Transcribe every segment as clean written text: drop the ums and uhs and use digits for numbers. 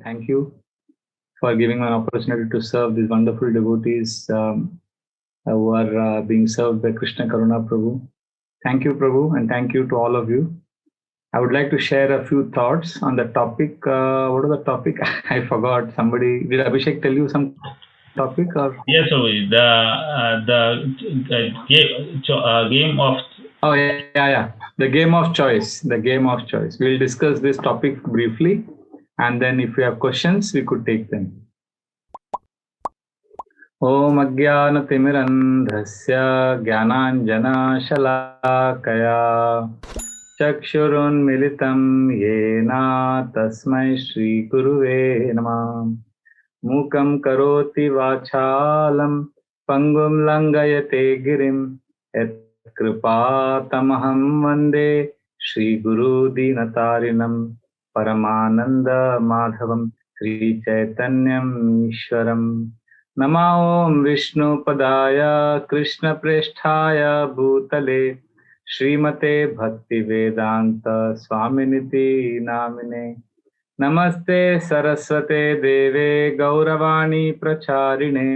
thank you for giving me an opportunity to serve these wonderful devotees who are being served by Krishna Karuna Prabhu. Thank you, Prabhu, and thank you to all of you. I would like to share a few thoughts on the topic. What was the topic? I forgot. Somebody did Abhishek tell you some topic or? Yes, Ovi, the game of Oh yeah. The game of choice. The game of choice. We'll discuss this topic briefly, and then if you have questions, we could take them. ॐ अज्ञानतिमिरन्धस्य ज्ञानाञ्जनशलाकया चक्षुरुन्मिलितं येन तस्मै श्रीगुरुवे नमः मूकं करोति वाचालं पङ्गुं लङ्घयते गिरिं यत्कृपातमहं वन्दे श्रीगुरुदीनतारिणं परमानन्दमाधवं श्रीचैतन्यम् ईश्वरम् नमो ॐ विष्णुपदाय कृष्णप्रेष्ठाय भूतले श्रीमते भक्तिवेदान्त स्वामिनिति नामिने नमस्ते सरस्वते देवे गौरवाणी प्रचारिणे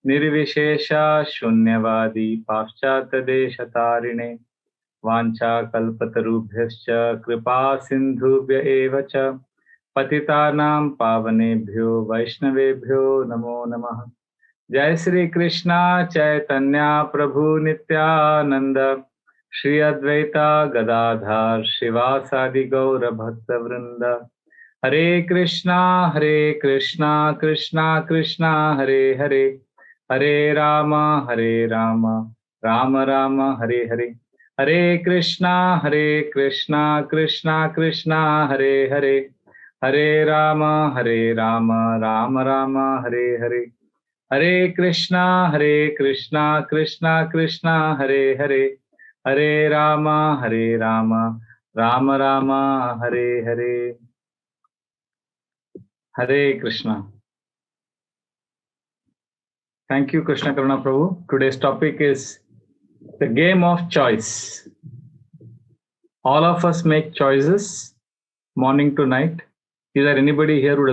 निर्विशेष शून्यवादी पाश्चात्यदेशतारिणे वाञ्छाकल्पतरुभ्यश्च कृपा सिन्धुभ्य एव च पतितानां पावनेभ्यो वैष्णवेभ्यो नमो नमः। जय श्री कृष्णा चैतन्य प्रभु नित्यानंद श्री अद्वैता गदाधर शिवासादि गौर भक्त वृंद। हरे कृष्णा कृष्णा कृष्णा हरे हरे, हरे राम राम राम हरे हरे। हरे कृष्णा कृष्णा कृष्णा हरे हरे, हरे राम राम राम हरे हरे। हरे कृष्णा कृष्णा कृष्णा हरे हरे, हरे Ram Ram Ram Hare Hare. Hare Krishna. Thank you, Krishna Karuna Prabhu. Today's topic is the game of choice. All of us make choices morning to night. Is there anybody here who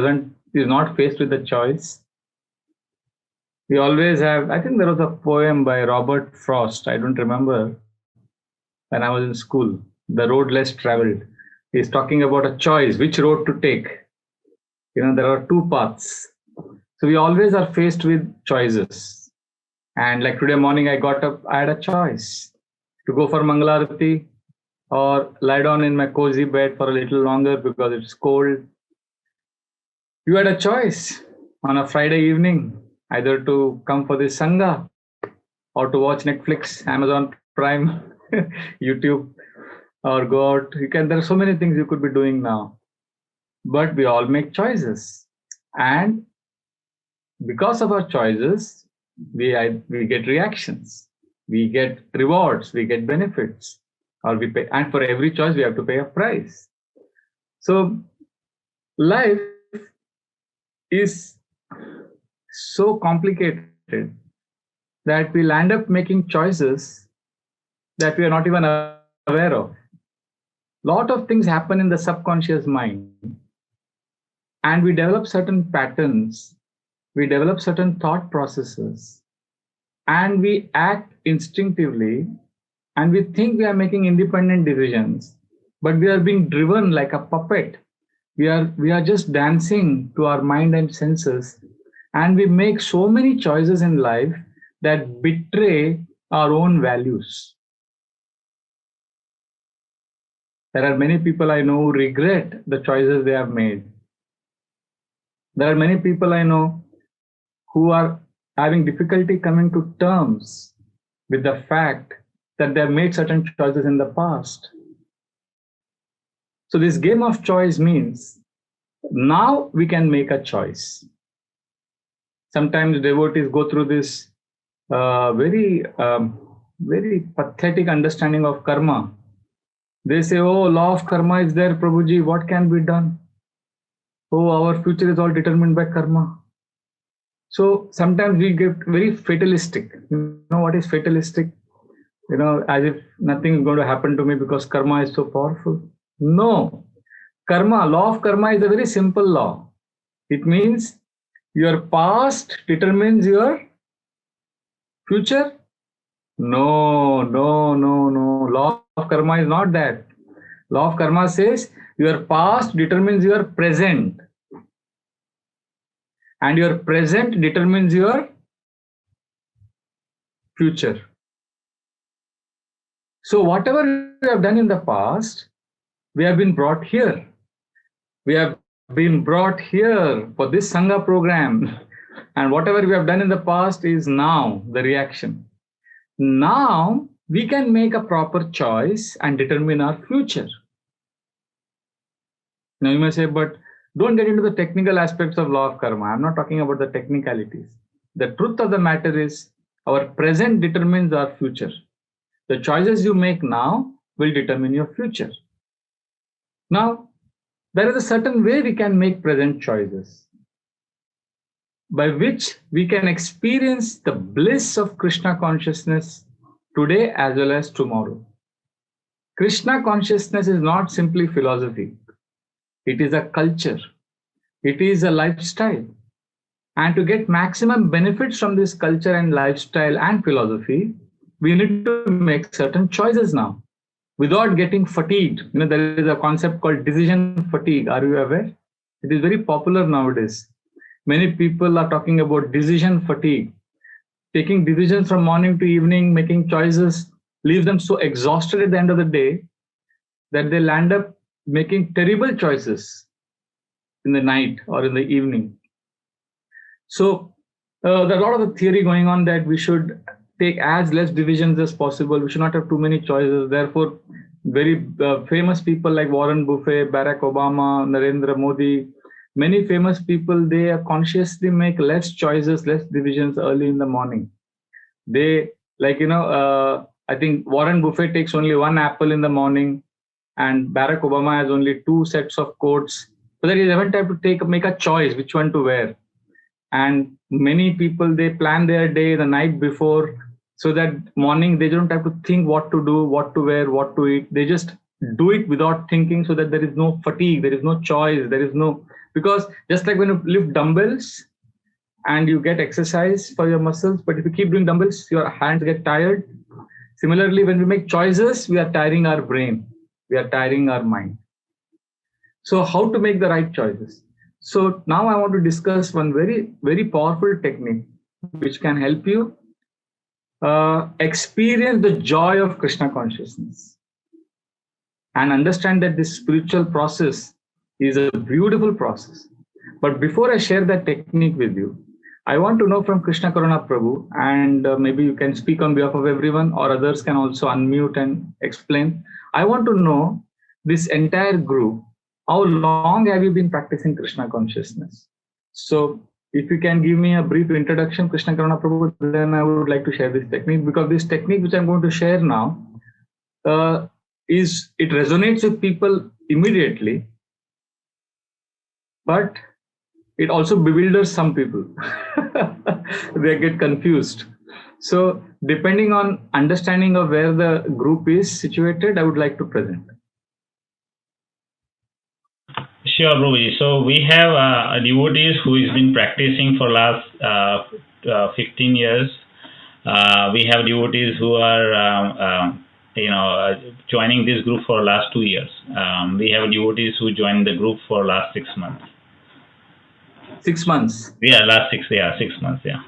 is not faced with a choice? We always have, I think there was a poem by Robert Frost, I don't remember, when I was in school, The Road Less Traveled. He's talking about a choice, which road to take. There are two paths. So we always are faced with choices. And like today morning, I got up, I had a choice to go for Mangalarati or lie down in my cozy bed for a little longer because it's cold. You had a choice on a Friday evening, either to come for this Sangha or to watch Netflix, Amazon Prime, YouTube, or go out. There are so many things you could be doing now. But we all make choices. And because of our choices, we get reactions, we get rewards, we get benefits, or we pay. And for every choice, we have to pay a price. So life is so complicated that we'll end up making choices that we are not even aware of. Lot of things happen in the subconscious mind, and we develop certain patterns, we develop certain thought processes, and we act instinctively, and we think we are making independent decisions, but we are being driven like a puppet. We are just dancing to our mind and senses, and we make so many choices in life that betray our own values. There are many people I know who regret the choices they have made. There are many people I know who are having difficulty coming to terms with the fact that they have made certain choices in the past. So this game of choice means now we can make a choice. Sometimes devotees go through this very pathetic understanding of karma. They say, oh, law of karma is there, Prabhuji, what can be done? Oh, our future is all determined by karma. So sometimes we get very fatalistic. You know what is fatalistic? As if nothing is going to happen to me because karma is so powerful. No. Karma, law of karma is a very simple law. It means your past determines your future? No, no, no, no. Law of karma is not that. Law of karma says your past determines your present, and your present determines your future. So, whatever we have done in the past, we have been brought here. We have been brought here for this Sangha program. And whatever we have done in the past is now the reaction. Now we can make a proper choice and determine our future. Now you may say, but don't get into the technical aspects of law of karma. I'm not talking about the technicalities. The truth of the matter is our present determines our future. The choices you make now will determine your future. Now, there is a certain way we can make present choices by which we can experience the bliss of Krishna consciousness today as well as tomorrow. Krishna consciousness is not simply philosophy. It is a culture. It is a lifestyle. And to get maximum benefits from this culture and lifestyle and philosophy, we need to make certain choices now without getting fatigued. There is a concept called decision fatigue. Are you aware? It is very popular nowadays. Many people are talking about decision fatigue. Taking decisions from morning to evening, making choices, leaves them so exhausted at the end of the day that they'll end up making terrible choices in the night or in the evening. So there's a lot of theory going on that we should take as less divisions as possible. We should not have too many choices. Therefore, very famous people like Warren Buffett, Barack Obama, Narendra Modi, many famous people, they consciously make less choices, less divisions early in the morning. They, I think Warren Buffett takes only one apple in the morning, and Barack Obama has only 2 sets of coats, so that he doesn't have to make a choice which one to wear. And many people, they plan their day the night before, so that morning they don't have to think what to do, what to wear, what to eat. They just do it without thinking, so that there is no fatigue, there is no choice, there is no, because just like when you lift dumbbells and you get exercise for your muscles, but if you keep doing dumbbells, your hands get tired. Similarly, when we make choices, we are tiring our brain, we are tiring our mind. So how to make the right choices? So now I want to discuss one very, very powerful technique which can help you experience the joy of Krishna consciousness and understand that this spiritual process is a beautiful process. But before I share that technique with you, I want to know from Krishna Karuna Prabhu, and maybe you can speak on behalf of everyone, or others can also unmute and explain. I want to know, this entire group, how long have you been practicing Krishna consciousness? So if you can give me a brief introduction, Krishna Karuna Prabhu, then I would like to share this technique, because this technique which I'm going to share now, it resonates with people immediately, but it also bewilders some people. They get confused. So depending on understanding of where the group is situated, I would like to present. Sure, Ruby. So we have devotees who has been practicing for last 15 years. We have devotees who are joining this group for last 2 years. We have devotees who joined the group for last 6 months. 6 months? Yeah, last 6 months, yeah.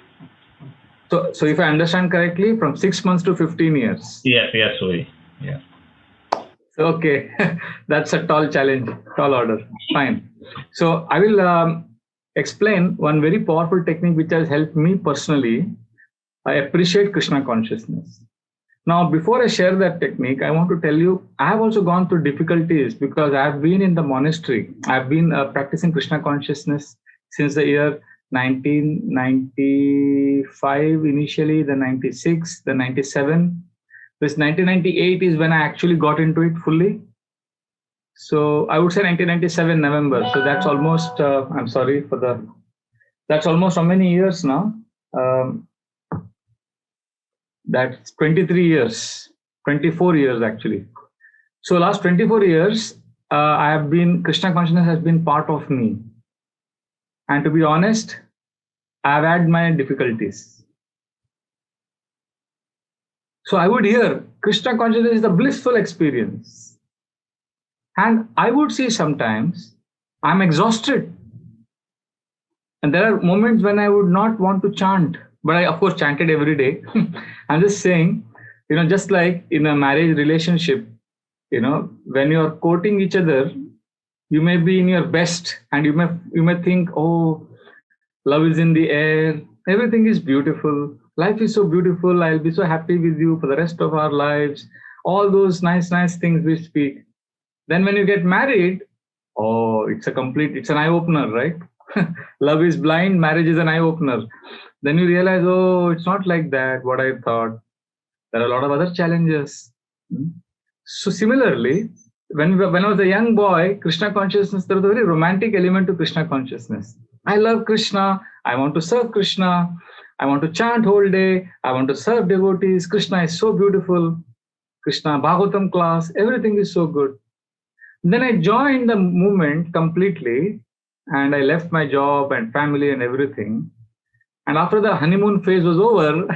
So if I understand correctly, from 6 months to 15 years? Yes, Ruby. Yeah. Okay, that's a tall challenge, tall order. Fine. So I will explain one very powerful technique which has helped me personally. I appreciate Krishna consciousness. Now, before I share that technique, I want to tell you, I have also gone through difficulties, because I have been in the monastery. I've been practicing Krishna consciousness since the year 1995 initially, then 96, then 97. This 1998 is when I actually got into it fully. So I would say 1997 November. So that's almost, I'm sorry for the, that's almost how many years now? That's 23 years, 24 years actually. So last 24 years, I have been, Krishna consciousness has been part of me. And to be honest, I've had my difficulties. So I would hear Krishna consciousness is the blissful experience. And I would see sometimes I'm exhausted. And there are moments when I would not want to chant, but I, of course, chanted every day. I'm just saying, just like in a marriage relationship, when you're courting each other, you may be in your best and you may think, oh, love is in the air, everything is beautiful, life is so beautiful, I'll be so happy with you for the rest of our lives, all those nice things we speak. Then when you get married, oh, it's an eye-opener, right? Love is blind, marriage is an eye-opener. Then you realize, oh, it's not like that, what I thought. There are a lot of other challenges. So similarly, when I was a young boy, Krishna consciousness, there was a very romantic element to Krishna consciousness. I love Krishna, I want to serve Krishna, I want to chant whole day, I want to serve devotees, Krishna is so beautiful, Krishna Bhagavatam class, everything is so good. Then I joined the movement completely and I left my job and family and everything. And after the honeymoon phase was over,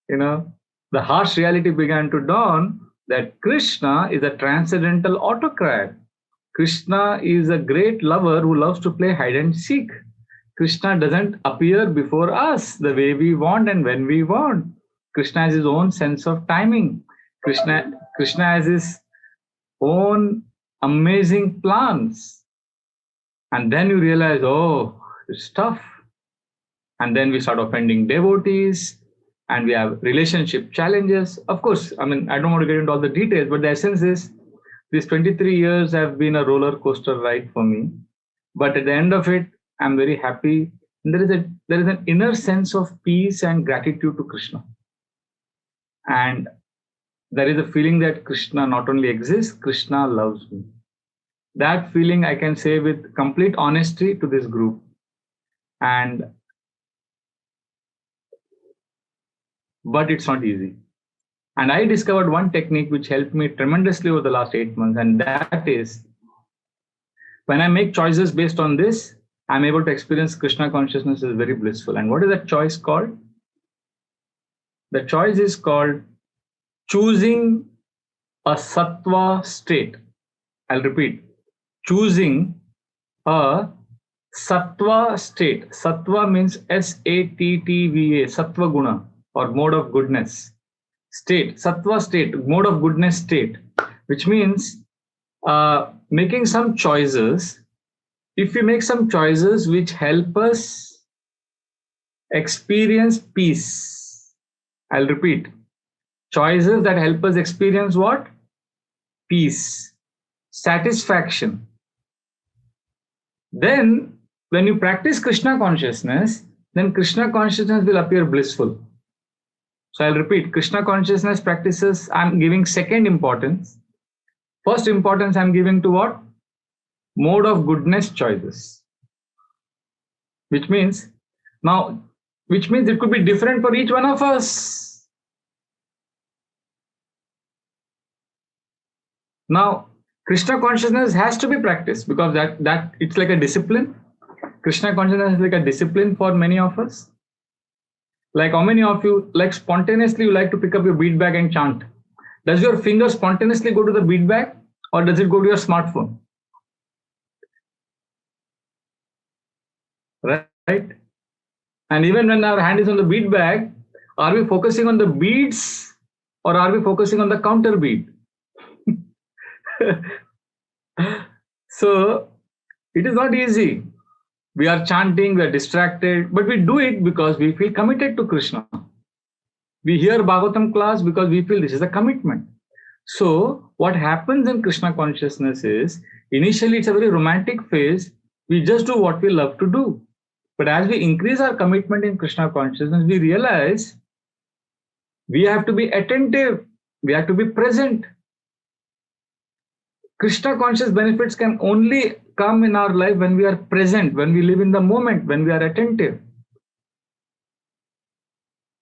the harsh reality began to dawn that Krishna is a transcendental autocrat. Krishna is a great lover who loves to play hide and seek. Krishna doesn't appear before us the way we want and when we want. Krishna has his own sense of timing. Krishna has his own amazing plans. And then you realize, oh, it's tough. And then we start offending devotees and we have relationship challenges. Of course, I don't want to get into all the details, but the essence is these 23 years have been a roller coaster ride for me. But at the end of it, I'm very happy. And there is an inner sense of peace and gratitude to Krishna. And there is a feeling that Krishna not only exists, Krishna loves me. That feeling I can say with complete honesty to this group. But it's not easy. And I discovered one technique which helped me tremendously over the last 8 months. And that is, when I make choices based on this, I'm able to experience Krishna consciousness as very blissful. And what is that choice called? The choice is called choosing a sattva state. I'll repeat, choosing a sattva state. Sattva means S-A-T-T-V-A, sattva guna or mode of goodness. State, sattva state, mode of goodness state, which means making some choices. If we make some choices which help us experience peace, I'll repeat, choices that help us experience what? Peace, satisfaction. Then when you practice Krishna consciousness, then Krishna consciousness will appear blissful. So I'll repeat, Krishna consciousness practices, I'm giving second importance. First importance I'm giving to what? Mode of goodness choices. Which means it could be different for each one of us. Now, Krishna consciousness has to be practiced because that it's like a discipline. Krishna consciousness is like a discipline for many of us. Like how many of you, like spontaneously you like to pick up your bead bag and chant? Does your finger spontaneously go to the bead bag or does it go to your smartphone? Right? And even when our hand is on the bead bag, are we focusing on the beads or are we focusing on the counter bead? So it is not easy. We are chanting, we are distracted, but we do it because we feel committed to Krishna. We hear Bhagavatam class because we feel this is a commitment. So what happens in Krishna consciousness is, initially it's a very romantic phase. We just do what we love to do. But as we increase our commitment in Krishna consciousness, we realize we have to be attentive. We have to be present. Krishna conscious benefits can only come in our life when we are present, when we live in the moment, when we are attentive.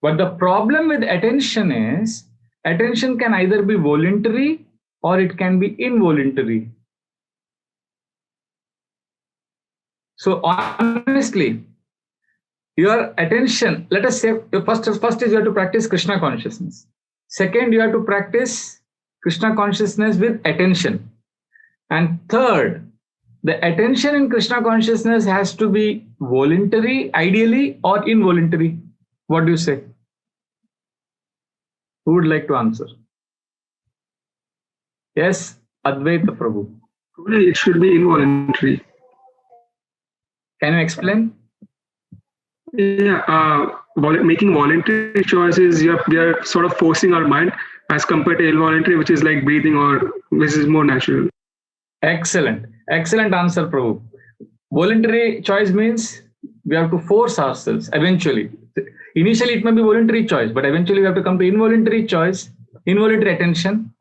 But the problem with attention is, attention can either be voluntary or it can be involuntary. So honestly, your attention, let us say, first is you have to practice Krishna consciousness. Second, you have to practice Krishna consciousness with attention. And third, the attention in Krishna consciousness has to be voluntary, ideally, or involuntary. What do you say? Who would like to answer? Yes, Advaita Prabhu. It should be involuntary. Can you explain? Yeah, making voluntary choices, we are sort of forcing our mind, as compared to involuntary, which is like breathing, or which is more natural. Excellent. Excellent answer, Prabhu. Voluntary choice means we have to force ourselves eventually. Initially, it may be voluntary choice, but eventually we have to come to involuntary choice, involuntary attention.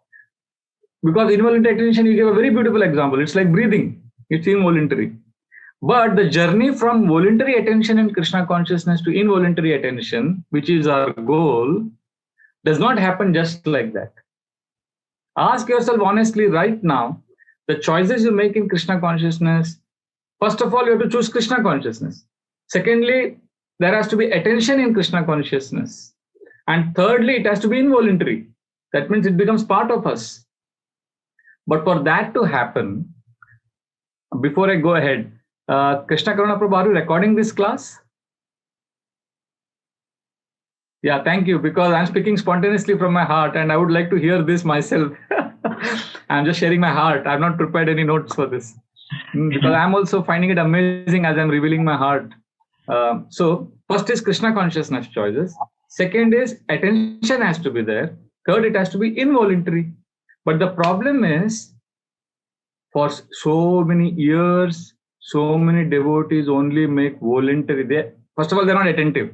Because involuntary attention, you give a very beautiful example. It's like breathing. It's involuntary. But the journey from voluntary attention in Krishna consciousness to involuntary attention, which is our goal, does not happen just like that. Ask yourself honestly right now, the choices you make in Krishna consciousness, first of all, you have to choose Krishna consciousness. Secondly, there has to be attention in Krishna consciousness. And thirdly, it has to be involuntary. That means it becomes part of us. But for that to happen, before I go ahead, Krishna Karuna Prabhu, are you recording this class? Yeah, thank you, because I'm speaking spontaneously from my heart and I would like to hear this myself. I'm just sharing my heart. I've not prepared any notes for this because I'm also finding it amazing as I'm revealing my heart. So first is Krishna consciousness choices. Second is attention has to be there. Third, it has to be involuntary. But the problem is, for so many years, so many devotees only make voluntary. First of all, they're not attentive.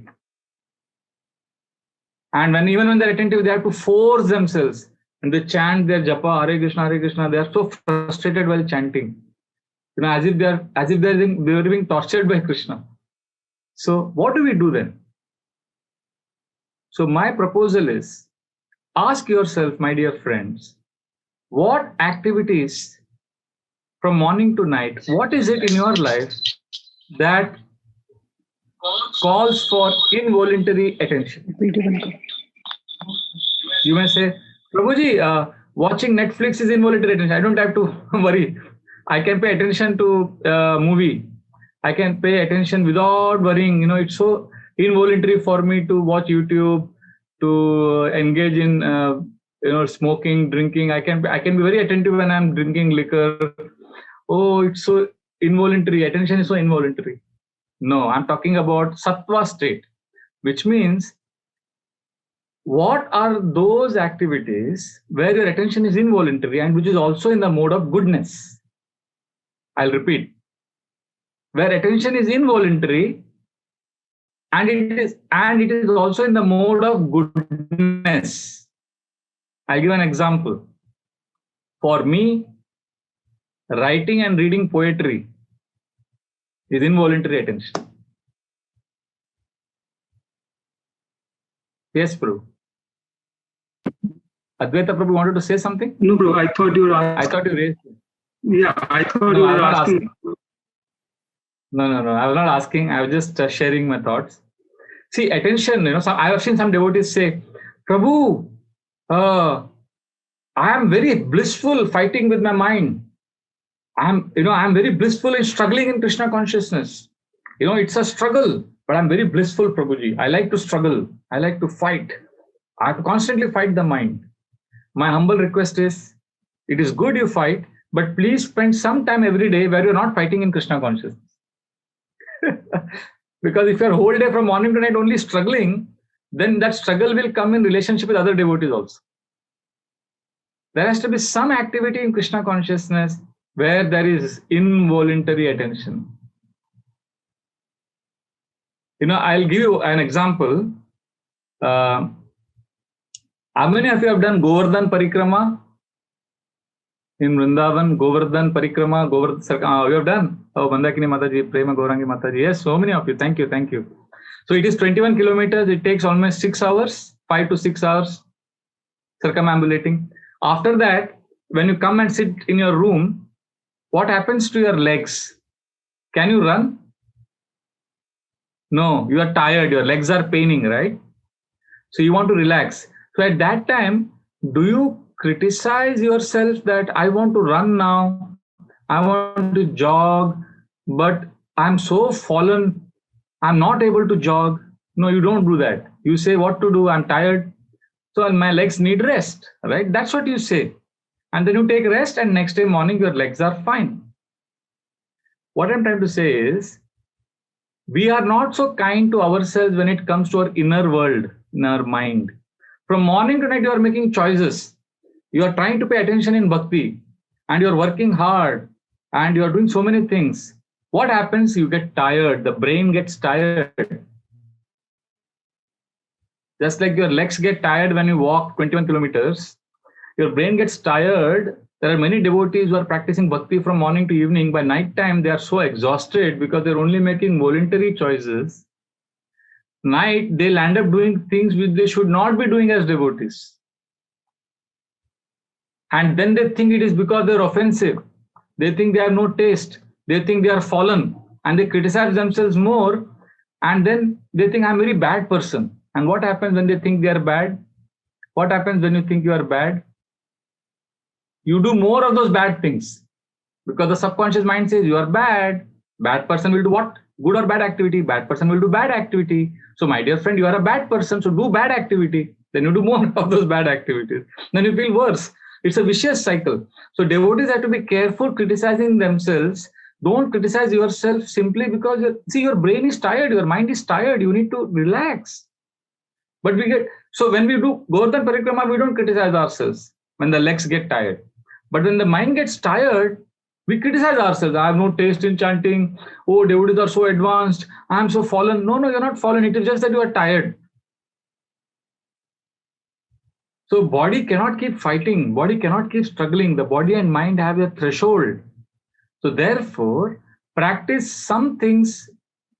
And even when they're attentive, they have to force themselves. And they chant their japa, Hare Krishna, Hare Krishna. They are so frustrated while chanting. As if they're being tortured by Krishna. So what do we do then? So my proposal is, ask yourself, my dear friends, what activities from morning to night, what is it in your life that calls for involuntary attention? You may say, Prabhuji, watching Netflix is involuntary attention. I don't have to worry. I can pay attention to a movie. I can pay attention without worrying. It's so involuntary for me to watch YouTube, to engage in smoking, drinking. I can be very attentive when I'm drinking liquor. Oh, it's so involuntary. Attention is so involuntary. No, I'm talking about sattva state, which means what are those activities where your attention is involuntary and which is also in the mode of goodness? I'll repeat. Where attention is involuntary and it is also in the mode of goodness. I'll give an example. For me, writing and reading poetry is involuntary attention. Yes, Prabhu. Advaita Prabhu wanted to say something? No, bro, I thought you were asking. I thought you raised it. Yeah, I thought you were asking. No. I was not asking. I was just sharing my thoughts. See, attention, I have seen some devotees say, Prabhu, I am very blissful fighting with my mind. I'm very blissful in struggling in Krishna consciousness. It's a struggle, but I'm very blissful, Prabhuji. I like to struggle. I like to fight. I have to constantly fight the mind. My humble request is, it is good you fight, but please spend some time every day where you're not fighting in Krishna consciousness. Because if you're whole day from morning to night only struggling, then that struggle will come in relationship with other devotees also. There has to be some activity in Krishna consciousness where there is involuntary attention. I'll give you an example. How many of you have done Govardhan Parikrama? In Vrindavan, Govardhan Parikrama, you have done? Oh, Mandakini Mataji, Prema Gaurangi Mataji. Yes, so many of you. Thank you. So it is 21 kilometers. It takes almost 6 hours, 5 to 6 hours circumambulating. After that, when you come and sit in your room, what happens to your legs? Can you run? No, you are tired, your legs are paining, right? So you want to relax. So at that time, do you criticize yourself that I want to run now, I want to jog, but I'm so fallen, I'm not able to jog? No, you don't do that. You say, what to do? I'm tired. So my legs need rest, right? That's what you say. And then you take rest, and next day morning, your legs are fine. What I'm trying to say is, we are not so kind to ourselves when it comes to our inner world, in our mind. From morning to night, you are making choices. You are trying to pay attention in bhakti, and you are working hard, and you are doing so many things. What happens? You get tired. The brain gets tired. Just like your legs get tired when you walk 21 kilometers, your brain gets tired. There are many devotees who are practicing bhakti from morning to evening. By night time, they are so exhausted because they're only making voluntary choices. Night, they'll end up doing things which they should not be doing as devotees. And then they think it is because they're offensive. They think they have no taste. They think they are fallen. And they criticize themselves more. And then they think, I'm a very bad person. And what happens when they think they are bad? What happens when you think you are bad? You do more of those bad things because the subconscious mind says you are bad. Bad person will do what? Good or bad activity. Bad person will do bad activity. So my dear friend, you are a bad person, so do bad activity. Then you do more of those bad activities. Then you feel worse. It's a vicious cycle. So devotees have to be careful criticizing themselves. Don't criticize yourself simply because your brain is tired, your mind is tired. You need to relax. But so when we do Govardhan Parikrama, we don't criticize ourselves when the legs get tired. But when the mind gets tired, we criticize ourselves. I have no taste in chanting. Oh, devotees are so advanced. I am so fallen. No, you're not fallen. It is just that you are tired. So body cannot keep fighting. Body cannot keep struggling. The body and mind have a threshold. So therefore, practice some things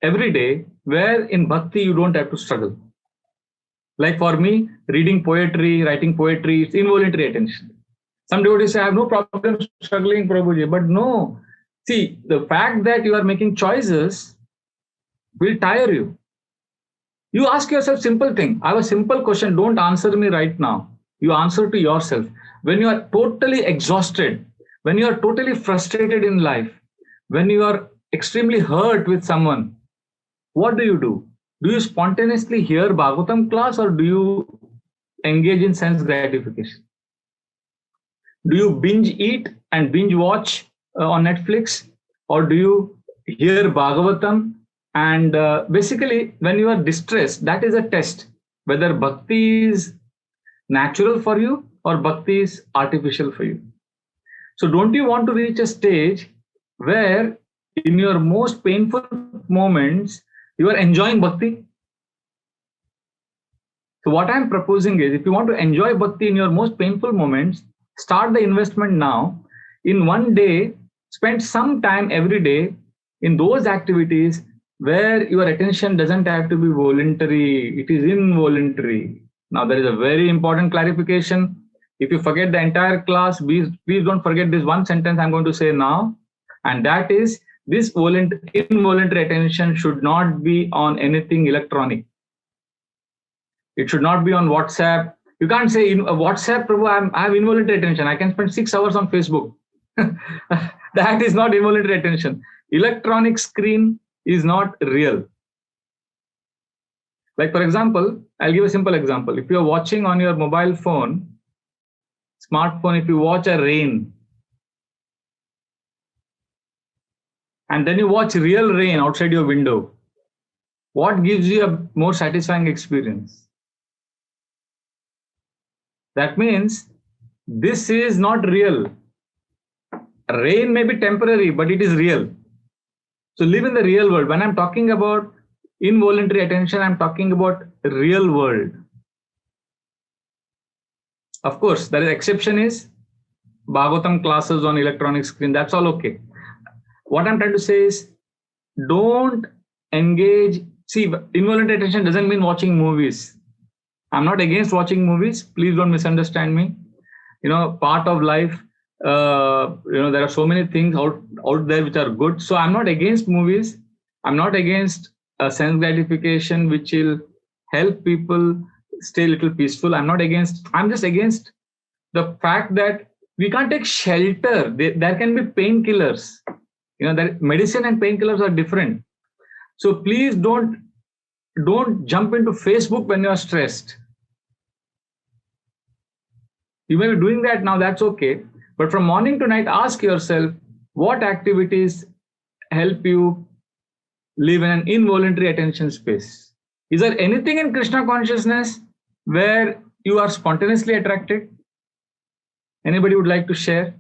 every day where in bhakti you don't have to struggle. Like for me, reading poetry, writing poetry, it's involuntary attention. Some devotees say, I have no problem struggling, Prabhuji. But no. See, the fact that you are making choices will tire you. You ask yourself simple thing. I have a simple question. Don't answer me right now. You answer to yourself. When you are totally exhausted, when you are totally frustrated in life, when you are extremely hurt with someone, what do? Do you spontaneously hear Bhagavatam class or do you engage in sense gratification? Do you binge eat and binge watch on Netflix, or do you hear Bhagavatam? And basically, when you are distressed, that is a test whether bhakti is natural for you or bhakti is artificial for you. So don't you want to reach a stage where in your most painful moments, you are enjoying bhakti? So what I'm proposing is, if you want to enjoy bhakti in your most painful moments, start the investment now. In one day, spend some time every day in those activities where your attention doesn't have to be voluntary, it is involuntary. Now, there is a very important clarification. If you forget the entire class, please don't forget this one sentence I'm going to say now. And that is, this involuntary attention should not be on anything electronic. It should not be on WhatsApp. You can't say in WhatsApp, Prabhu, I have involuntary attention. I can spend 6 hours on Facebook. That is not involuntary attention. Electronic screen is not real. Like, for example, I'll give a simple example. If you're watching on your mobile phone, smartphone, if you watch a rain, and then you watch real rain outside your window, what gives you a more satisfying experience? That means this is not real. Rain may be temporary, but it is real. So live in the real world. When I'm talking about involuntary attention, I'm talking about real world. Of course, the exception is Bhagavatam classes on electronic screen. That's all okay. What I'm trying to say is, don't engage. See, involuntary attention doesn't mean watching movies. I'm not against watching movies. Please don't misunderstand me. Part of life, There are so many things out there which are good. So I'm not against movies. I'm not against sense gratification, which will help people stay a little peaceful. I'm just against the fact that we can't take shelter. There can be painkillers. That medicine and painkillers are different. So please don't jump into Facebook when you are stressed. You may be doing that now, that's okay. But from morning to night, ask yourself, what activities help you live in an involuntary attention space? Is there anything in Krishna consciousness where you are spontaneously attracted? Anybody would like to share?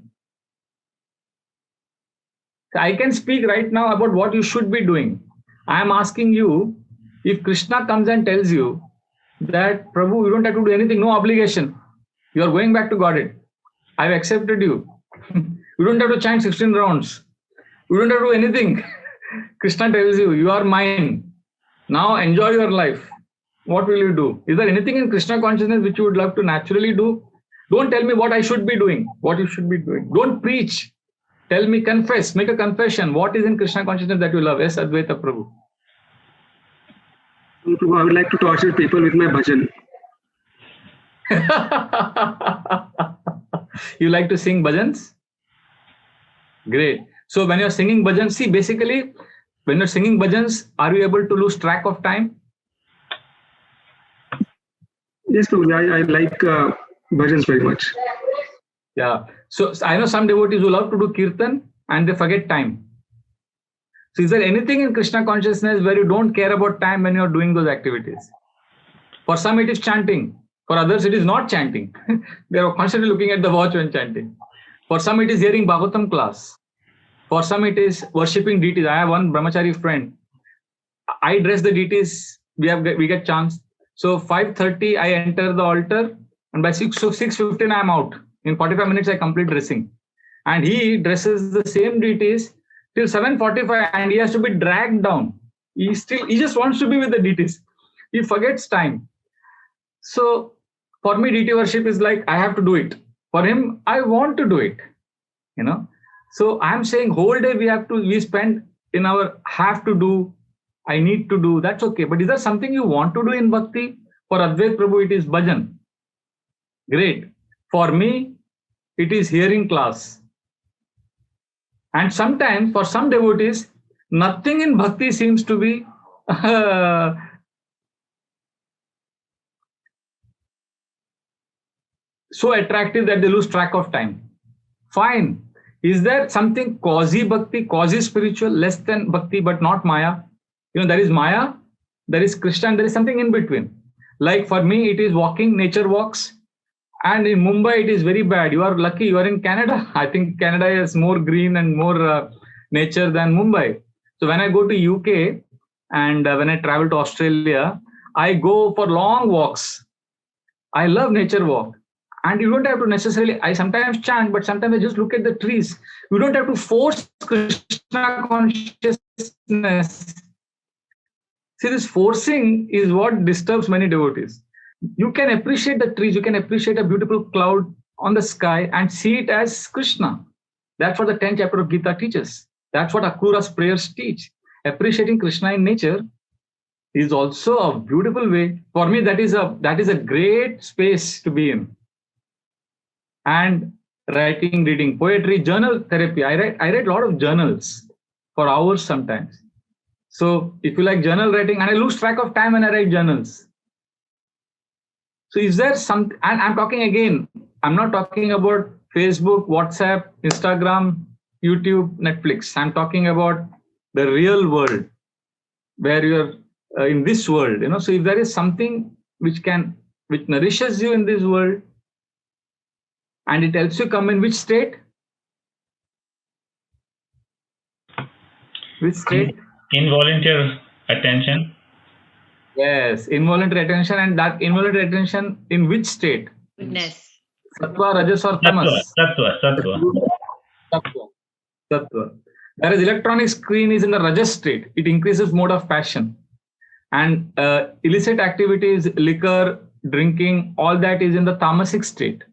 I can speak right now about what you should be doing. I am asking you, if Krishna comes and tells you that, Prabhu, you don't have to do anything, no obligation. You are going back to Godhead. I've accepted you. You don't have to chant 16 rounds. You don't have to do anything. Krishna tells you, you are mine. Now enjoy your life. What will you do? Is there anything in Krishna consciousness which you would love to naturally do? Don't tell me what I should be doing, what you should be doing. Don't preach. Tell me, confess, make a confession. What is in Krishna consciousness that you love? Yes, Advaita Prabhu. I would like to torture people with my bhajan. You like to sing bhajans? Great. So when you're singing bhajans, see, basically, when you're singing bhajans, are you able to lose track of time? Yes, Prabhu, I like bhajans very much. Yeah. So I know some devotees who love to do kirtan and they forget time. So is there anything in Krishna consciousness where you don't care about time when you're doing those activities? For some it is chanting. For others it is not chanting. They are constantly looking at the watch when chanting. For some it is hearing Bhagavatam class. For some it is worshipping deities. I have one brahmachari friend. I dress the deities. We get chance. So 5:30 I enter the altar and by 6:15 I am out. In 45 minutes, I complete dressing. And he dresses the same deities till 7:45 and he has to be dragged down. He just wants to be with the deities. He forgets time. So for me, deity worship is like, I have to do it. For him, I want to do it. So I'm saying whole day we spend in our have to do, I need to do, that's okay. But is there something you want to do in bhakti? For Advait Prabhu, it is bhajan. Great. For me, it is hearing class. And sometimes, for some devotees, nothing in bhakti seems to be so attractive that they lose track of time. Fine. Is there something quasi-bhakti, quasi-spiritual, less than bhakti, but not Maya? There is Maya, there is Krishna, and there is something in between. Like for me, it is walking, nature walks. And in Mumbai, it is very bad. You are lucky. You are in Canada. I think Canada is more green and more nature than Mumbai. So when I go to UK and when I travel to Australia, I go for long walks. I love nature walk. And you don't have to necessarily, I sometimes chant, but sometimes I just look at the trees. You don't have to force Krishna consciousness. See, this forcing is what disturbs many devotees. You can appreciate the trees, you can appreciate a beautiful cloud on the sky and see it as Krishna. That's what the 10th chapter of Gita teaches. That's what Akrura's prayers teach. Appreciating Krishna in nature is also a beautiful way. For me, that is a great space to be in. And writing, reading, poetry, journal therapy. I write a lot of journals for hours sometimes. So if you like journal writing, and I lose track of time when I write journals. So is there something, and I'm talking again, I'm not talking about Facebook, WhatsApp, Instagram, YouTube, Netflix. I'm talking about the real world where you're in this world, So if there is something which nourishes you in this world and it helps you come in which state? Which state? Involuntary attention. Yes, involuntary attention, and that involuntary attention in which state? Goodness. Sattva, Rajas or Tamas? Sattva. Whereas electronic screen is in the Rajas state. It increases mode of passion. And illicit activities, liquor, drinking, all that is in the tamasic state.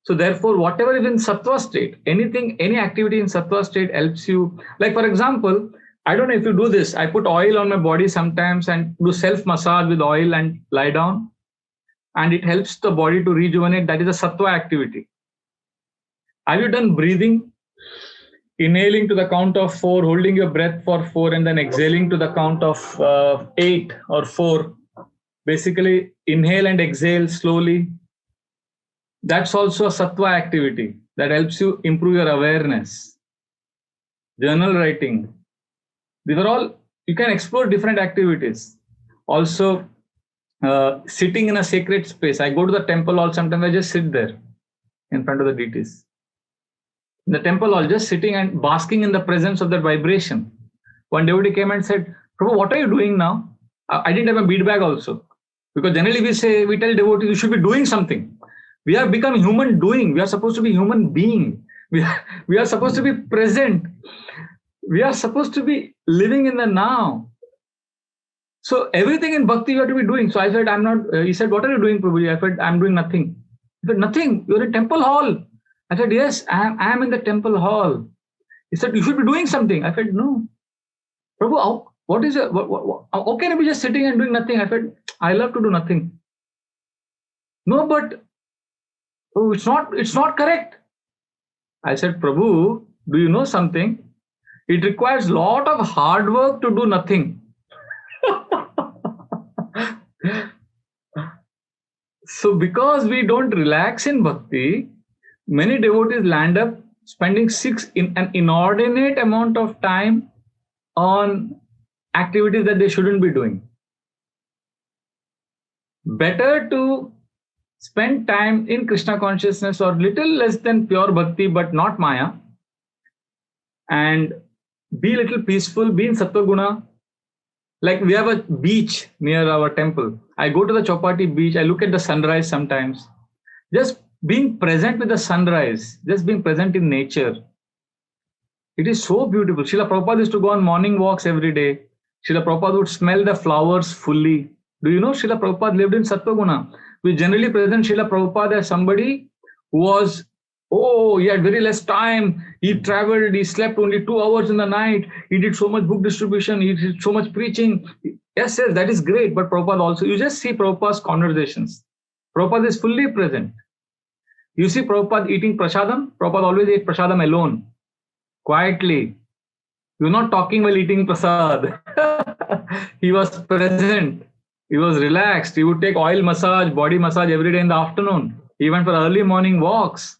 So therefore, whatever is in sattva state, any activity in sattva state helps you. Like for example, I don't know if you do this. I put oil on my body sometimes and do self massage with oil and lie down, and it helps the body to rejuvenate. That is a sattva activity. Have you done breathing? Inhaling to the count of 4, holding your breath for 4, and then exhaling to the count of 8 or 4. Basically, inhale and exhale slowly. That's also a sattva activity that helps you improve your awareness. Journal writing. These are all, you can explore different activities. Also, sitting in a sacred space. I go to the temple hall, sometimes I just sit there in front of the deities. In the temple hall, just sitting and basking in the presence of that vibration. One devotee came and said, Prabhu, what are you doing now? I didn't have a bead bag also. Because generally we tell devotees, you should be doing something. We have become human doing. We are supposed to be human being. We are supposed to be present. We are supposed to be living in the now. So everything in bhakti you have to be doing. So I said, I'm not. He said, what are you doing, Prabhuji? I said, I'm doing nothing. He said, nothing. You're in temple hall. I said, yes, I am in the temple hall. He said, you should be doing something. I said, no. Prabhu, what is it? How can I be just sitting and doing nothing? I said, I love to do nothing. No, but it's not correct. I said, Prabhu, do you know something? It requires a lot of hard work to do nothing. So because we don't relax in bhakti, many devotees land up spending an inordinate amount of time on activities that they shouldn't be doing. Better to spend time in Krishna consciousness or little less than pure bhakti, but not Maya, and be little peaceful, be in Sattva Guna. Like we have a beach near our temple. I go to the Chowpatty beach, I look at the sunrise sometimes. Just being present with the sunrise, just being present in nature. It is so beautiful. Srila Prabhupada used to go on morning walks every day. Srila Prabhupada would smell the flowers fully. Do you know Srila Prabhupada lived in Sattva Guna? We generally present Srila Prabhupada as somebody who was, he had very less time. He traveled, he slept only 2 hours in the night. He did so much book distribution. He did so much preaching. Yes, that is great. But Prabhupada also, you just see Prabhupada's conversations. Prabhupada is fully present. You see Prabhupada eating prasadam. Prabhupada always ate prasadam alone, quietly. He was not talking while eating prasad. He was present. He was relaxed. He would take oil massage, body massage every day in the afternoon. He went for early morning walks.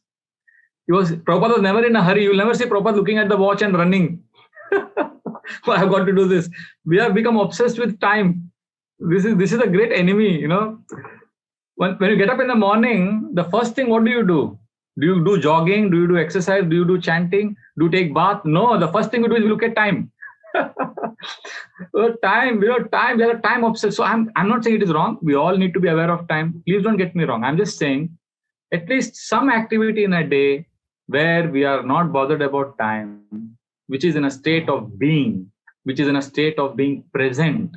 Prabhupada was never in a hurry. You'll never see Prabhupada looking at the watch and running. Well, I've got to do this. We have become obsessed with time. This is a great enemy, you know. When you get up in the morning, the first thing, what do you do? Do you do jogging? Do you do exercise? Do you do chanting? Do you take bath? No, the first thing we do is we look at time. We are time obsessed. So I'm not saying it is wrong. We all need to be aware of time. Please don't get me wrong. I'm just saying at least some activity in a day where we are not bothered about time, which is in a state of being, which is in a state of being present.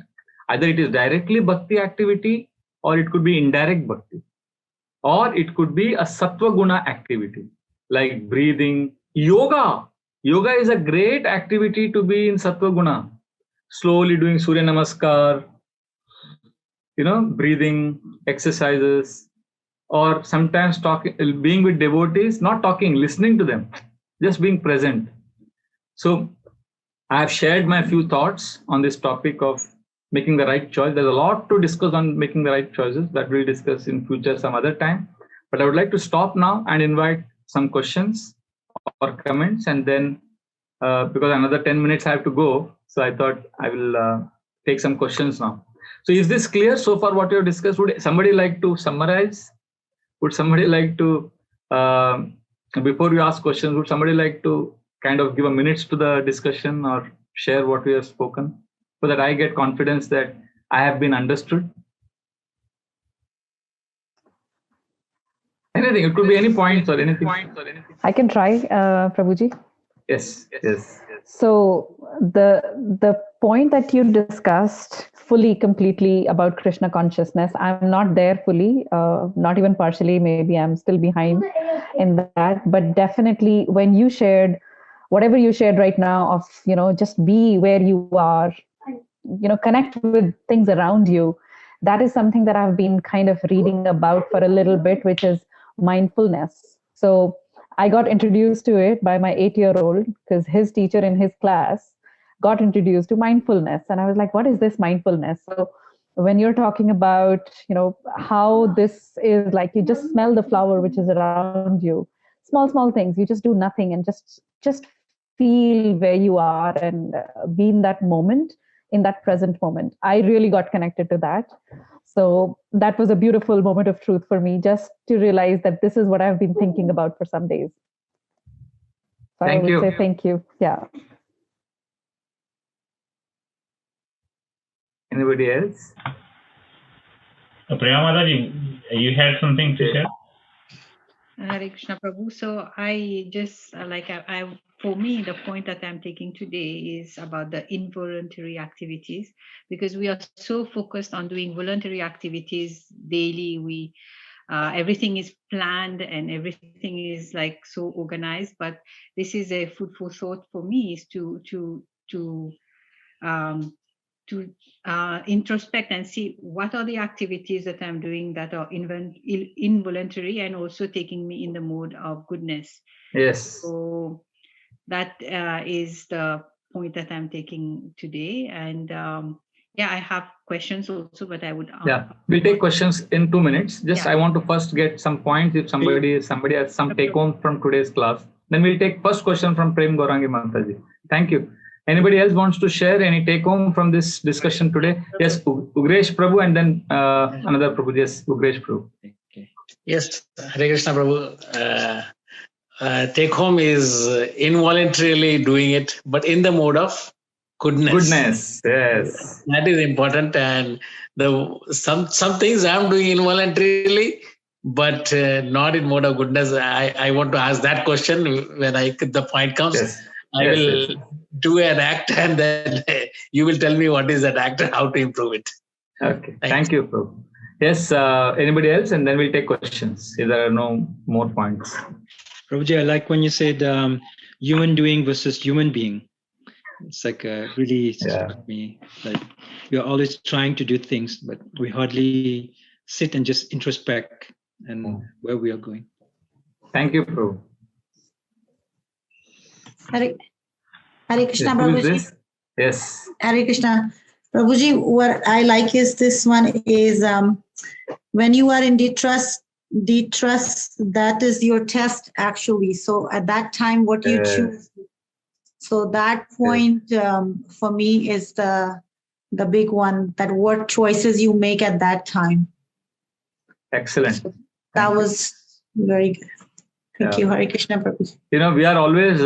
Either it is directly bhakti activity, or it could be indirect bhakti, or it could be a sattva guna activity like breathing. Yoga is a great activity to be in sattva guna. Slowly doing Surya Namaskar, breathing exercises, or sometimes being with devotees, not talking, listening to them, just being present. So I have shared my few thoughts on this topic of making the right choice. There's a lot to discuss on making the right choices that we'll discuss in future some other time. But I would like to stop now and invite some questions or comments, and then because another 10 minutes I have to go, so I thought I will take some questions now. So is this clear so far what you have discussed? Would somebody like to summarize? Would somebody like to, before you ask questions, would somebody like to kind of give a minute to the discussion or share what we have spoken, so that I get confidence that I have been understood? Anything, it could be any points or anything. I can try, Prabhuji. Yes. Yes. So the point that you discussed fully, completely about Krishna consciousness, I'm not there fully, not even partially. Maybe I'm still behind in that. But definitely, when you shared whatever you shared right now, of just be where you are, connect with things around you. That is something that I've been kind of reading about for a little bit, which is mindfulness. So I got introduced to it by my 8-year-old because his teacher in his class got introduced to mindfulness. And I was like, what is this mindfulness? So when you're talking about, how this is like, you just smell the flower which is around you, small things, you just do nothing and just feel where you are and be in that moment, in that present moment. I really got connected to that. So that was a beautiful moment of truth for me, just to realize that this is what I've been thinking about for some days. So Thank I would you. say thank you. Yeah. Anybody else? Prema Mataji, you had something to share? Hare Krishna Prabhu. So I just for me, the point that I'm taking today is about the involuntary activities, because we are so focused on doing voluntary activities daily. We everything is planned and everything is like so organized. But this is a food for thought for me, is to introspect and see what are the activities that I'm doing that are involuntary and also taking me in the mode of goodness. Yes. So that is the point that I'm taking today. And I have questions also, but I would. We'll take questions in 2 minutes. Just Yeah. I want to first get some points. If somebody has some take home from today's class, then we'll take first question from Prem Gaurangi Mataji. Thank you. Anybody else wants to share any take home from this discussion today? Yes, Ugresh Prabhu, and then another Prabhu. Yes, Ugresh Prabhu. Okay. Yes, Hare Krishna Prabhu. Take home is involuntarily doing it, but in the mode of goodness. Goodness, yes. That is important. And some things I'm doing involuntarily, but not in mode of goodness. I want to ask that question when the point comes. Yes. I will do an act, and then you will tell me what is that act and how to improve it. Okay. Thank you, Prabhu. Yes, anybody else? And then we'll take questions if there are no more points. Prabhuji, I like when you said human doing versus human being. It's like really struck me. Like we're always trying to do things, but we hardly sit and just introspect and where we are going. Thank you, Prabhu. Hare Krishna, Prabhuji. Yes. Hare Krishna. Prabhuji, what I like is this one is when you are in distrust, that is your test actually. So at that time, what you choose. So that point for me is the big one, that what choices you make at that time. Excellent. So that was very good. Thank you, Hare Krishna Prabhuji. We are always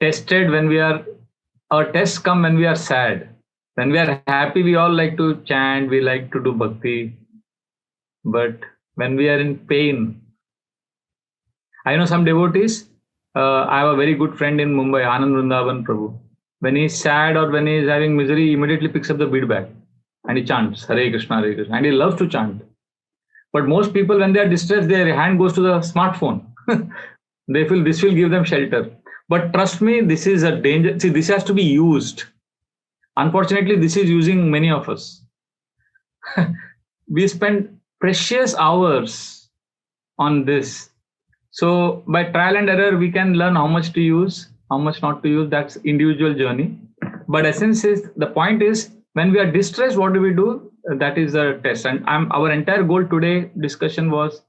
tested when our tests come when we are sad. When we are happy, we all like to chant, we like to do bhakti. But when we are in pain, I know some devotees, I have a very good friend in Mumbai, Anand Vrindavan Prabhu. When he's sad or when he's having misery, he immediately picks up the bead bag and he chants, Hare Krishna, Hare Krishna. And he loves to chant. But most people, when they are distressed, their hand goes to the smartphone. They feel this will give them shelter. But trust me, this is a danger. See, this has to be used. Unfortunately, this is using many of us. We spend precious hours on this. So by trial and error, we can learn how much to use, how much not to use. That's individual journey. But essence is, the point is, when we are distressed, what do we do? That is the test. And our entire goal today discussion was,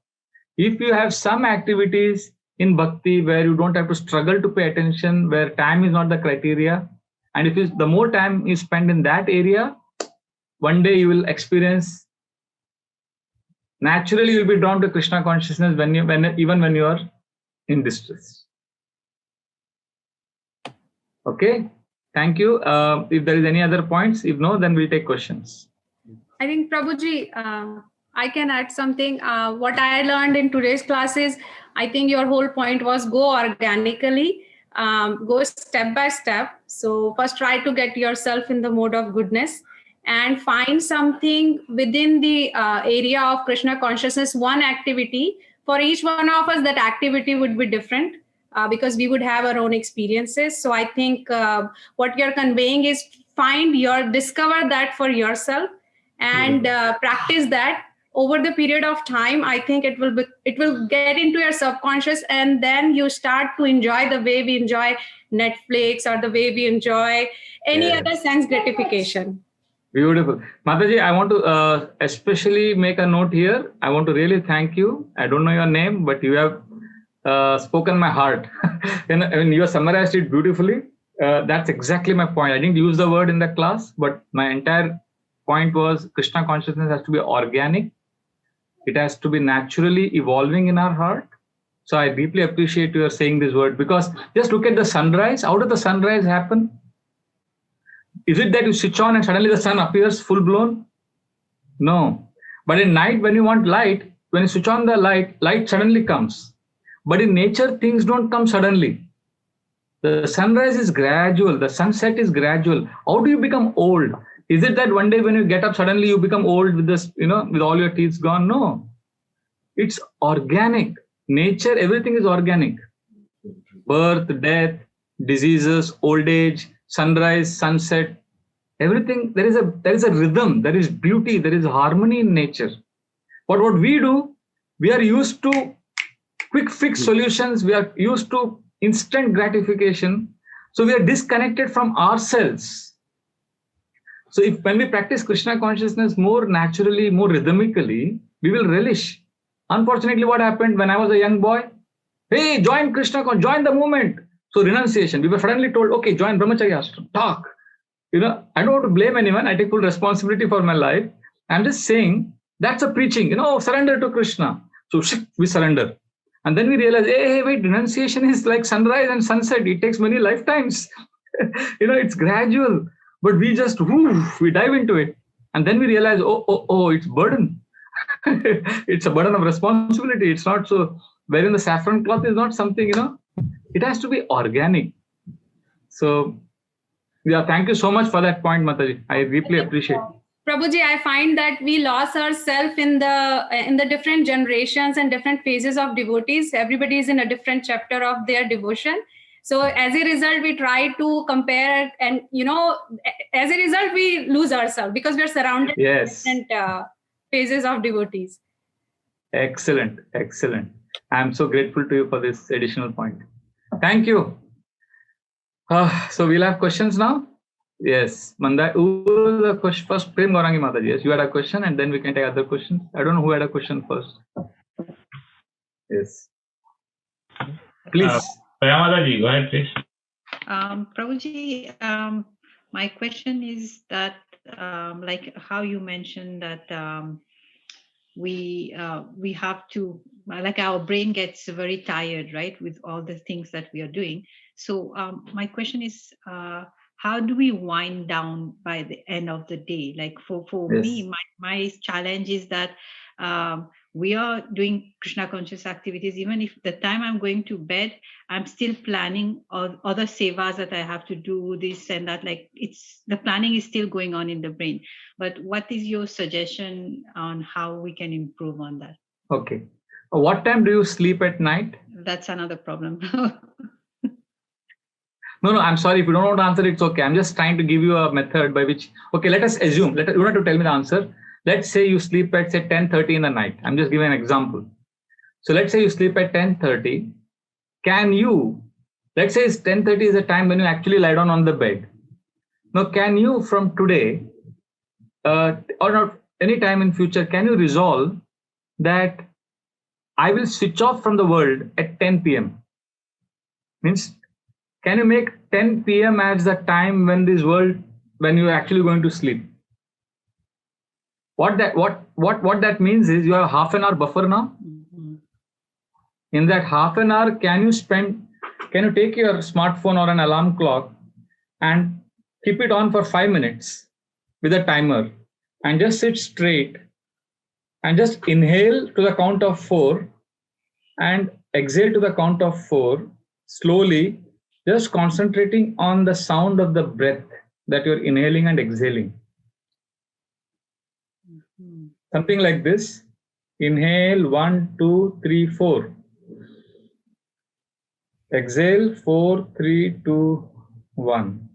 if you have some activities in bhakti where you don't have to struggle to pay attention, where time is not the criteria, and if the more time you spend in that area, one day you will experience, naturally you'll be drawn to Krishna consciousness even when you are in distress. Okay, thank you. If there is any other points, if no, then we'll take questions. I think Prabhuji, I can add something. What I learned in today's class is, I think your whole point was go organically. go step by step. So first try to get yourself in the mode of goodness and find something within the area of Krishna consciousness, one activity. For each one of us, that activity would be different because we would have our own experiences. So I think what you're conveying is discover that for yourself and practice that over the period of time. I think it will get into your subconscious, and then you start to enjoy the way we enjoy Netflix or the way we enjoy any other sense gratification. Beautiful. Mataji, I want to especially make a note here. I want to really thank you. I don't know your name, but you have spoken my heart. When you have summarized it beautifully, that's exactly my point. I didn't use the word in the class, but my entire point was Krishna consciousness has to be organic. It has to be naturally evolving in our heart. So I deeply appreciate your saying this word, because just look at the sunrise. How did the sunrise happen? Is it that you switch on and suddenly the sun appears full blown? No. But in night, when you want light, when you switch on the light suddenly comes. But in nature, things don't come suddenly. The sunrise is gradual. The sunset is gradual. How do you become old? Is it that one day when you get up, suddenly you become old with this, with all your teeth gone? No. It's organic. Nature, everything is organic. Birth, death, diseases, old age, sunrise, sunset, everything. There is a rhythm, there is beauty, there is harmony in nature. But what we do, we are used to quick fix solutions. We are used to instant gratification. So we are disconnected from ourselves. So when we practice Krishna consciousness more naturally, more rhythmically, we will relish. Unfortunately, what happened when I was a young boy? Hey, join Krishna, join the movement. So renunciation. We were suddenly told, okay, join Brahmacharya Ashram, talk. I don't want to blame anyone. I take full responsibility for my life. I'm just saying that's a preaching, surrender to Krishna. So we surrender. And then we realize, hey, wait, renunciation is like sunrise and sunset. It takes many lifetimes. It's gradual. But we just, we dive into it. And then we realize, oh, it's burden. It's a burden of responsibility. It's not so, wearing the saffron cloth is not something, it has to be organic. So, thank you so much for that point, Mataji. I deeply appreciate it. Prabhuji, I find that we lost ourselves in the different generations and different phases of devotees. Everybody is in a different chapter of their devotion. So as a result, we try to compare, and as a result, we lose ourselves because we're surrounded by different phases of devotees. Excellent. I'm so grateful to you for this additional point. Thank you. So we'll have questions now. Yes, Mandai. Who was the first? Prem Gaurangi Mataji. Yes, you had a question, and then we can take other questions. I don't know who had a question first. Yes. Please. Mataji, go ahead, please. Prabhuji, my question is that, like how you mentioned that we have to, like our brain gets very tired, right, with all the things that we are doing. So my question is, how do we wind down by the end of the day? Like for me, my challenge is that we are doing Krishna conscious activities. Even if the time I'm going to bed, I'm still planning other sevas that I have to do, this and that. Like the planning is still going on in the brain. But what is your suggestion on how we can improve on that? Okay. What time do you sleep at night? That's another problem. No, I'm sorry. If you don't want to answer, it's okay. I'm just trying to give you a method by which, okay, let us assume, you don't have to tell me the answer. Let's say you sleep at, say, 10:30 in the night. I'm just giving an example. So let's say you sleep at 10:30. Can you, let's say it's 10:30 is the time when you actually lie down on the bed. Now, can you from today, or not any time in future, can you resolve that I will switch off from the world at 10 p.m. Means, can you make 10 p.m. as the time when when you're actually going to sleep? What that means is you have half an hour buffer now. Mm-hmm. In that half an hour, can you take your smartphone or an alarm clock and keep it on for 5 minutes with a timer and just sit straight and just inhale to the count of 4 and exhale to the count of 4 slowly, just concentrating on the sound of the breath that you're inhaling and exhaling. Something like this. Inhale 1, 2, 3, 4. Exhale 4, 3, 2, 1.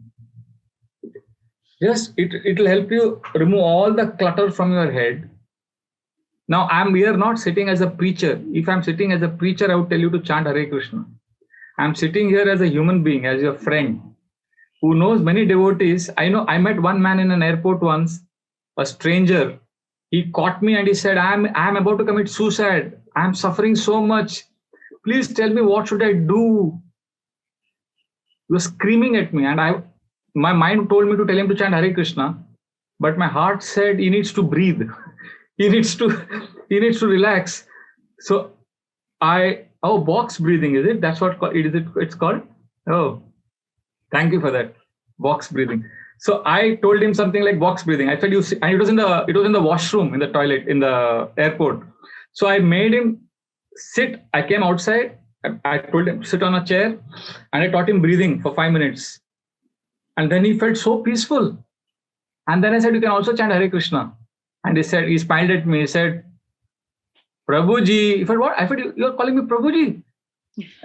Just it'll help you remove all the clutter from your head. Now I'm here not sitting as a preacher. If I'm sitting as a preacher, I would tell you to chant Hare Krishna. I'm sitting here as a human being, as your friend, who knows many devotees. I met one man in an airport once, a stranger. He caught me and he said, I'm about to commit suicide. I'm suffering so much. Please tell me, what should I do? He was screaming at me, and my mind told me to tell him to chant Hare Krishna, but my heart said he needs to breathe. he needs to relax. So box breathing, is it? That's what it's called? Oh, thank you for that. Box breathing. So I told him something like box breathing. I said, and it was in the washroom, in the toilet, in the airport. So I made him sit. I came outside. I told him sit on a chair, and I taught him breathing for 5 minutes. And then he felt so peaceful. And then I said, you can also chant Hare Krishna. And he smiled at me. He said, Prabhuji. He said, what? I said, you're calling me Prabhuji?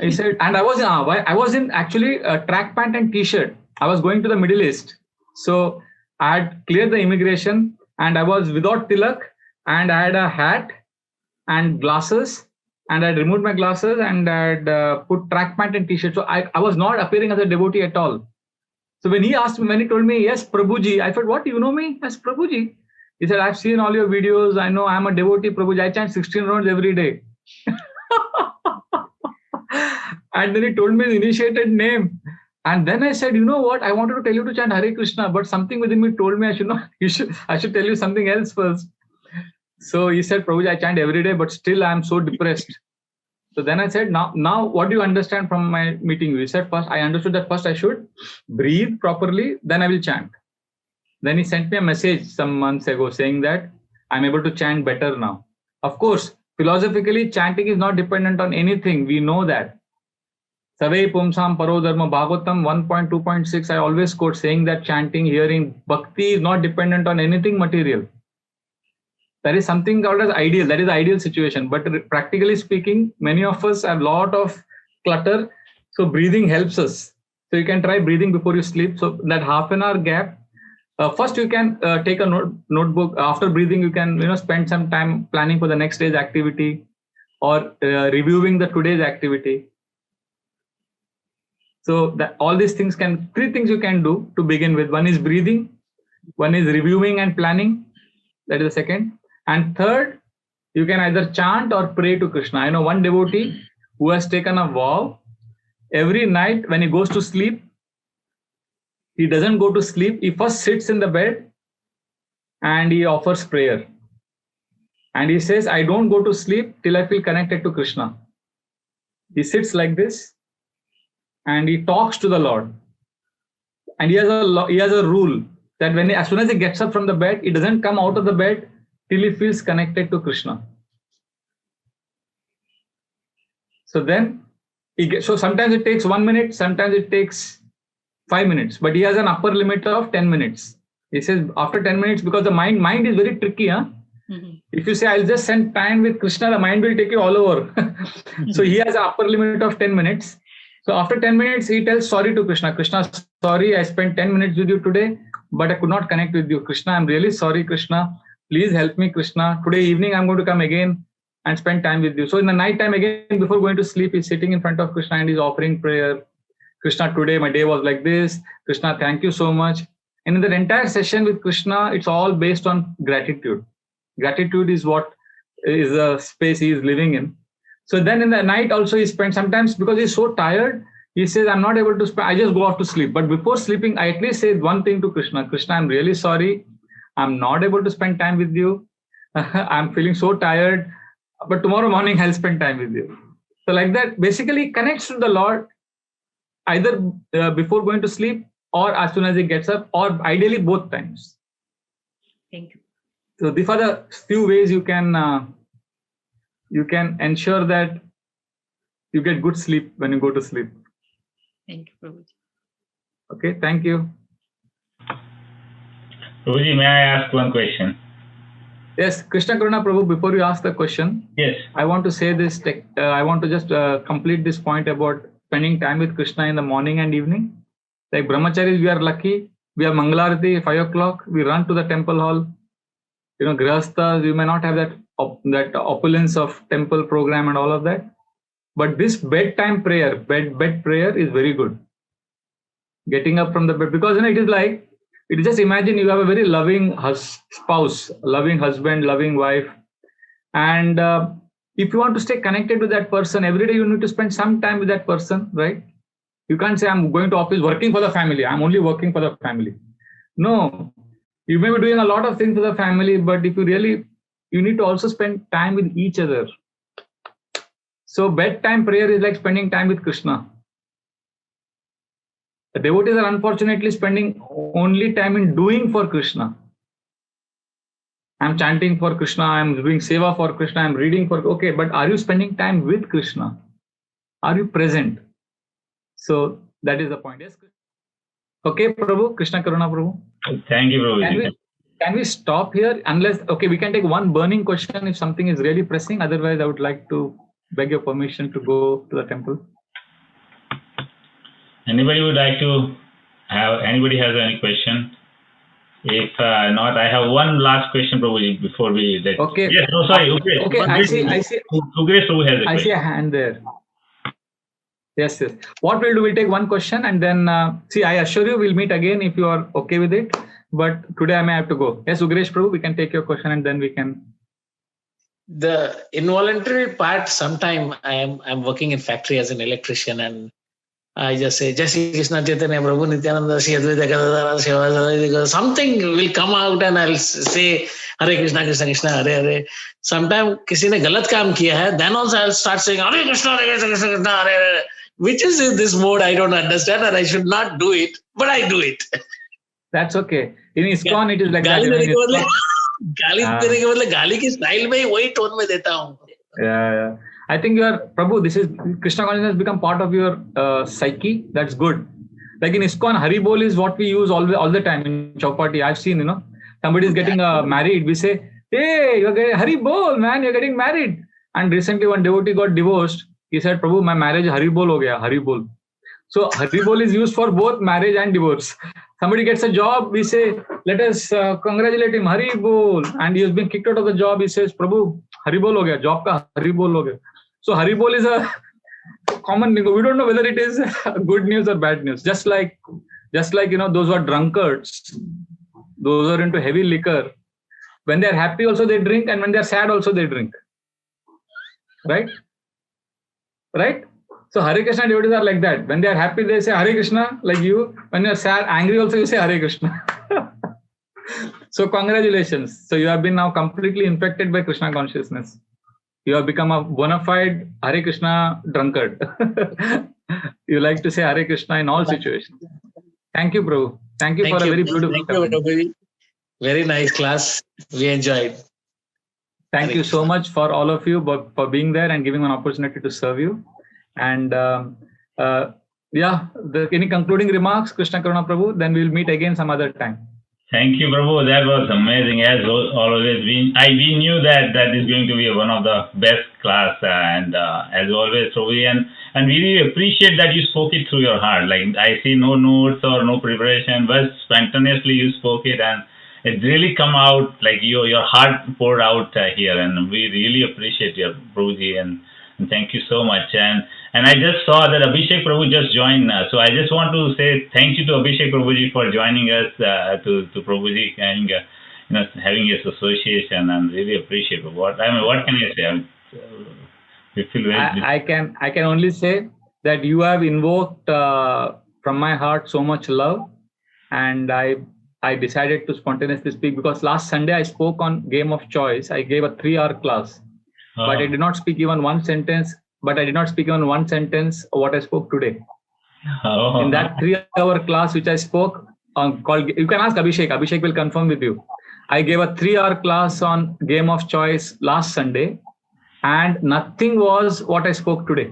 He said, and I was in actually a track pant and t-shirt. I was going to the Middle East. So I had cleared the immigration, and I was without tilak, and I had a hat and glasses, and I had removed my glasses, and I had put track pant and t-shirt. So I was not appearing as a devotee at all. So when he told me, yes, Prabhuji, I said, what, you know me as Prabhuji? He said, I've seen all your videos. I know I'm a devotee, Prabhuji. I chant 16 rounds every day. And then he told me his initiated name. And then I said, you know what? I wanted to tell you to chant Hare Krishna, but something within me told me I should tell you something else first. So he said, Prabhuji, I chant every day, but still I'm so depressed. So then I said, now what do you understand from my meeting? He said, I understood that first I should breathe properly, then I will chant. Then he sent me a message some months ago saying that I'm able to chant better now. Of course, philosophically, chanting is not dependent on anything. We know that. Savai Pumsam Paro Dharma Bhagavatam 1.2.6, I always quote saying that chanting, hearing, bhakti is not dependent on anything material. That is something called as ideal. That is the ideal situation. But practically speaking, many of us have a lot of clutter. So breathing helps us. So you can try breathing before you sleep. So that half an hour gap, first you can take a notebook. After breathing, you can spend some time planning for the next day's activity or reviewing the today's activity. So all these things three things you can do to begin with. One is breathing. One is reviewing and planning. That is the second. And third, you can either chant or pray to Krishna. I know one devotee who has taken a vow. Every night when he goes to sleep, he doesn't go to sleep. He first sits in the bed and he offers prayer. And he says, I don't go to sleep till I feel connected to Krishna. He sits like this and he talks to the Lord. And he has a rule that as soon as he gets up from the bed, he doesn't come out of the bed till he feels connected to Krishna. So then, so sometimes it takes 1 minute, sometimes it takes 5 minutes, but he has an upper limit of 10 minutes. He says after 10 minutes, because the mind is very tricky. Mm-hmm. If you say, I'll just spend time with Krishna, the mind will take you all over. So he has an upper limit of 10 minutes. So after 10 minutes, he tells sorry to Krishna. Krishna, sorry, I spent 10 minutes with you today, but I could not connect with you. Krishna, I'm really sorry, Krishna. Please help me, Krishna. Today evening, I'm going to come again and spend time with you. So in the night time again, before going to sleep, he's sitting in front of Krishna and he's offering prayer. Krishna, today my day was like this. Krishna, thank you so much. And in the entire session with Krishna, it's all based on gratitude. Gratitude is what is the space he is living in. So then in the night also he spends sometimes, because he's so tired, he says, I'm not able to spend, I just go off to sleep. But before sleeping, I at least say one thing to Krishna. Krishna, I'm really sorry. I'm not able to spend time with you. I'm feeling so tired, but tomorrow morning I'll spend time with you. So like that, basically connects to the Lord either before going to sleep or as soon as he gets up, or ideally both times. Thank you. So these are the few ways you can ensure that you get good sleep when you go to sleep. Thank you, Prabhuji. Okay, thank you. Prabhuji, may I ask one question? Yes, Krishna Karuna Prabhu, before you ask the question, Yes. I want to say this, I want to just complete this point about spending time with Krishna in the morning and evening. Like brahmacharis, we are lucky. We have Mangalarati, 5 o'clock. We run to the temple hall. You know, Grihasthas, you may not have that opulence of temple program and all of that. But this bedtime prayer, bed prayer is very good. Getting up from the bed, because it is like, just imagine you have a very loving spouse, loving husband, loving wife. And if you want to stay connected to that person, every day you need to spend some time with that person, right? You can't say, I'm going to office working for the family. I'm only working for the family. No, you may be doing a lot of things for the family, but if you need to also spend time with each other. So bedtime prayer is like spending time with Krishna. The devotees are unfortunately spending only time in doing for Krishna. I'm chanting for Krishna, I'm doing seva for Krishna, I'm reading for, okay, but are you spending time with Krishna? Are you present? So that is the point. Yes. Okay, Prabhu, Krishna Karuna Prabhu. Thank you, Prabhuji. Can we stop here? Unless, okay, we can take one burning question if something is really pressing. Otherwise, I would like to beg your permission to go to the temple. Anybody would like to anybody has any question? If not, I have one last question, Prabhuji, before we let. Okay. Yes, no, sorry. Okay. Okay, I see. Ugrash Prabhu has a question. I see a hand there. Yes. What we'll do, we'll take one question and then, I assure you we'll meet again if you are okay with it. But today I may have to go. Yes, Ugrash Prabhu, we can take your question and then we can. The involuntary part, sometime I'm working in factory as an electrician and I just say, Jai Shri Krishna Chaitanya Prabhu Nityananda Shri Advaita Gadadhara Shiva. Something will come out and I'll say, Hare Krishna, Krishna Krishna, Hare Hare. Sometime किसी ने गलत काम किया है, then also I'll start saying, Hare Krishna, Hare Krishna, Krishna Krishna, Hare Hare. Which is in this mode, I don't understand and I should not do it, but I do it. That's okay. In ISKCON, it is like that. गाली देने के बदले गाली की style में वही tone में देता हूँ. Yeah. I think you are, Prabhu, this is, Krishna consciousness has become part of your psyche. That's good. Like in ISKCON, Hari Bol is what we use all the time in Chowpatty. I've seen, somebody is getting married. We say, hey, you're getting Hari Bol, man, you're getting married. And recently one devotee got divorced. He said, Prabhu, my marriage Hari Bol ho gaya, Hari Bol. So Hari Bol is used for both marriage and divorce. Somebody gets a job, we say, let us congratulate him, Hari Bol. And he has been kicked out of the job. He says, Prabhu, Hari Bol ho gaya, job ka Hari Bol ho gaya. So Hari Bol is a common thing. We don't know whether it is good news or bad news. Just like those who are drunkards, those who are into heavy liquor, when they are happy also they drink, and when they are sad also they drink. Right? So Hare Krishna devotees are like that. When they are happy, they say Hare Krishna, like you. When you are sad, angry also, you say Hare Krishna. So congratulations. So you have been now completely infected by Krishna consciousness. You have become a bona fide Hare Krishna drunkard. You like to say Hare Krishna in all situations. Thank you, Prabhu. Thank you for a very beautiful comment. Very nice class. We enjoyed. Thank you so much for all of you for being there and giving an opportunity to serve you. And any concluding remarks, Krishna Karuna Prabhu? Then we'll meet again some other time. Thank you, Prabhu. That was amazing. As always, we knew that is going to be one of the best class, and as always, Prabhu, and we really appreciate that you spoke it through your heart. Like I see no notes or no preparation, but spontaneously you spoke it, and it really come out like your heart poured out here, and we really appreciate your Prabhuji, and thank you so much. And I just saw that Abhishek Prabhu just joined us. So I just want to say thank you to Abhishek Prabhuji for joining us, to Prabhuji and having his association, and really appreciate it. What can I say? We feel very I can only say that you have invoked from my heart so much love, and I decided to spontaneously speak because last Sunday I spoke on Game of Choice. I gave a 3-hour class, but I did not speak even one sentence. What I spoke today. In that 3-hour class which I spoke on, you can ask Abhishek. Abhishek will confirm with you. I gave a 3-hour class on Game of Choice last Sunday, and nothing was what I spoke today.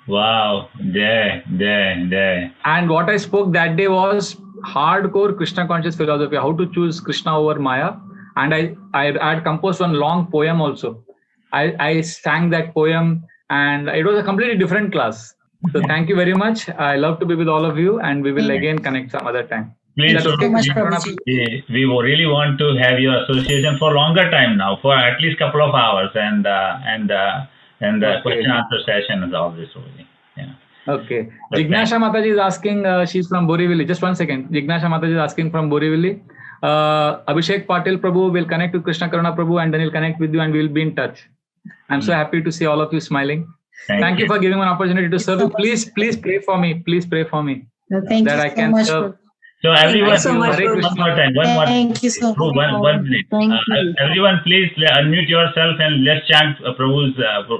Wow. Jai. And what I spoke that day was hardcore Krishna conscious philosophy, how to choose Krishna over Maya. And I had composed one long poem also. I sang that poem, and it was a completely different class. So thank you very much. I love to be with all of you, and we will again connect some other time. Please, That's okay, so much, Krishna? Prabhuji. we really want to have your association for longer time now, for at least couple of hours, and the Okay. question answer session is always really. Yeah. Okay. Jignasha Mataji is asking, she's from Borivali. Just 1 second. Jignasha Mataji is asking from Borivali. Abhishek Patil Prabhu will connect to Krishna Karuna Prabhu, and then he'll connect with you, and we'll be in touch. I'm so happy to see all of you smiling. Thank you for giving me an opportunity to serve you. Please pray for me. Please pray for me. Thank that you I so can much. serve. So everyone, so much, Hare one Krishna. more time, one more. Thank you so much. One minute. Thank you. Everyone, please unmute yourself and let's chant Prabhu's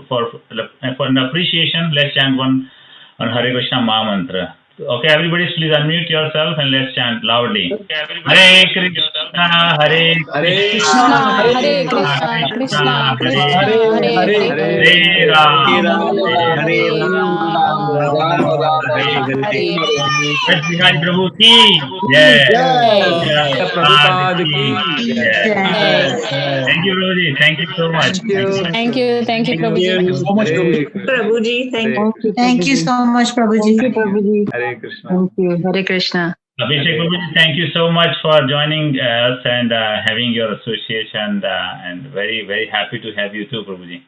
for an appreciation. Let's chant one on Hare Krishna Maha Mantra. Okay, everybody, please unmute yourself and let's chant loudly. Hare Krishna, Hare Krishna, Hare Krishna, Krishna Krishna, Hare Hare, Hare Ram, Hare Ram, Hare Bihari Prabhu ki jai. Jai. Prabhupada ki Jai. Thank you, Prabhuji. Thank you so much. Thank you, Prabhuji. so much, Prabhuji, thank you. Thank you so much, Prabhuji. Hare Krishna. Hare Krishna. Abhishek Prabhuji, thank you so much for joining us and having your association, and very, very happy to have you too, Prabhuji.